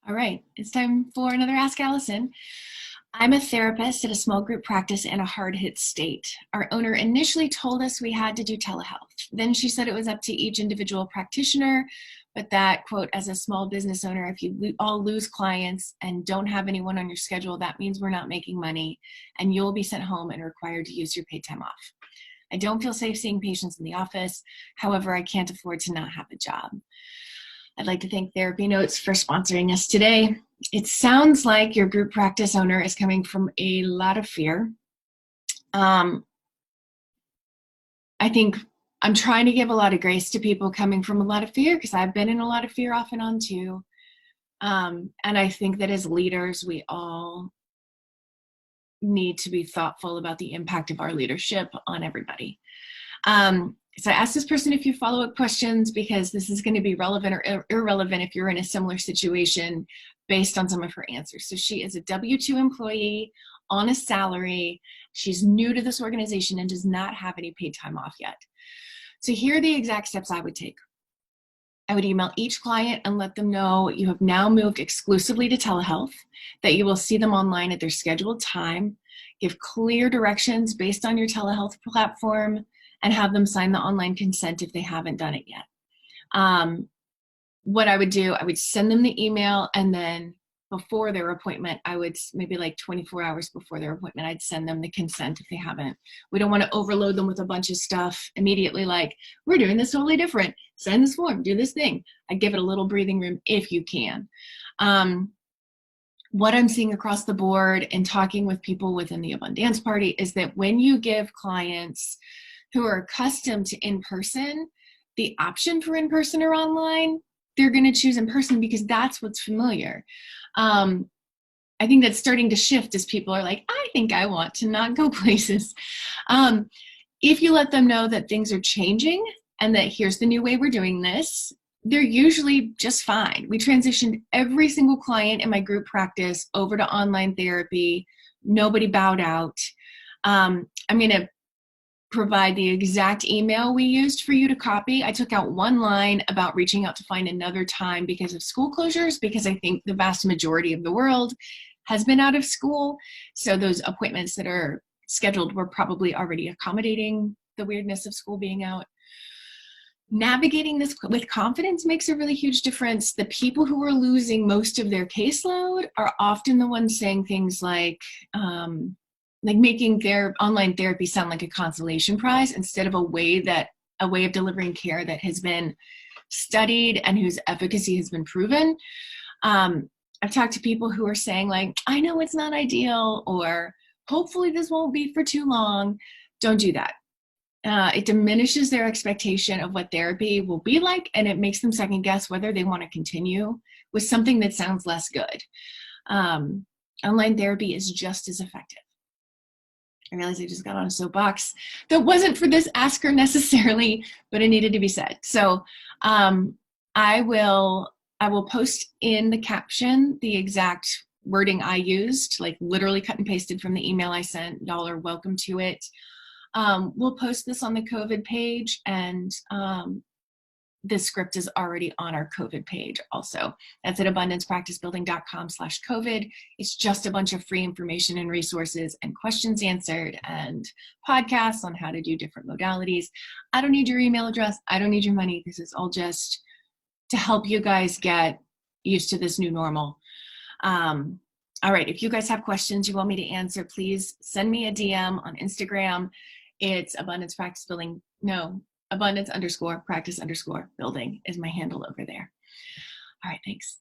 All right, it's time for another Ask Allison. I'm a therapist at a small group practice in a hard-hit state. Our owner initially told us we had to do telehealth. Then she said it was up to each individual practitioner, but that, quote, as a small business owner, if you all lose clients and don't have anyone on your schedule, that means we're not making money and you'll be sent home and required to use your paid time off. I don't feel safe seeing patients in the office. However, I can't afford to not have a job. I'd like to thank TherapyNotes for sponsoring us today. It sounds like your group practice owner is coming from a lot of fear. I think I'm trying to give a lot of grace to people coming from a lot of fear because I've been in a lot of fear off and on too. And I think that as leaders, we all need to be thoughtful about the impact of our leadership on everybody. So I asked this person a few follow-up questions because this is going to be relevant or irrelevant if you're in a similar situation based on some of her answers. So she is a W-2 employee on a salary. She's new to this organization and does not have any paid time off yet. So here are the exact steps I would take. I would email each client and let them know you have now moved exclusively to telehealth, that you will see them online at their scheduled time, give clear directions based on your telehealth platform, and have them sign the online consent if they haven't done it yet. What I would do, I would send them the email, and then before their appointment, I would maybe like 24 hours before their appointment, I'd send them the consent if they haven't. We don't want to overload them with a bunch of stuff immediately, like, we're doing this totally different. Sign this form, do this thing. I give it a little breathing room if you can. What I'm seeing across the board and talking with people within the Abundance Party is that when you give clients who are accustomed to in-person the option for in-person or online, they're going to choose in-person because that's what's familiar. I think that's starting to shift as people are like, I think I want to not go places. If you let them know that things are changing and that here's the new way we're doing this, they're usually just fine. We transitioned every single client in my group practice over to online therapy. Nobody bowed out. I'm going to provide the exact email we used for you to copy. I took out one line about reaching out to find another time because of school closures, because I think the vast majority of the world has been out of school. So those appointments that are scheduled were probably already accommodating the weirdness of school being out. Navigating this with confidence makes a really huge difference. The people who are losing most of their caseload are often the ones saying things like making their online therapy sound like a consolation prize instead of a way of delivering care that has been studied and whose efficacy has been proven. I've talked to people who are saying like, I know it's not ideal, or hopefully this won't be for too long. Don't do that. It diminishes their expectation of what therapy will be like, and it makes them second guess whether they want to continue with something that sounds less good. Online therapy is just as effective. I realized I just got on a soapbox that wasn't for this asker necessarily, but it needed to be said. So I will post in the caption the exact wording I used, like literally cut and pasted from the email I sent. Y'all are welcome to it. We'll post this on the COVID page, and the script is already on our COVID page also. That's at abundancepracticebuilding.com/COVID. It's just a bunch of free information and resources and questions answered and podcasts on how to do different modalities. I don't need your email address. I don't need your money. This is all just to help you guys get used to this new normal. All right, if you guys have questions you want me to answer, please send me a DM on Instagram. It's abundance_practice_building is my handle over there. All right, thanks.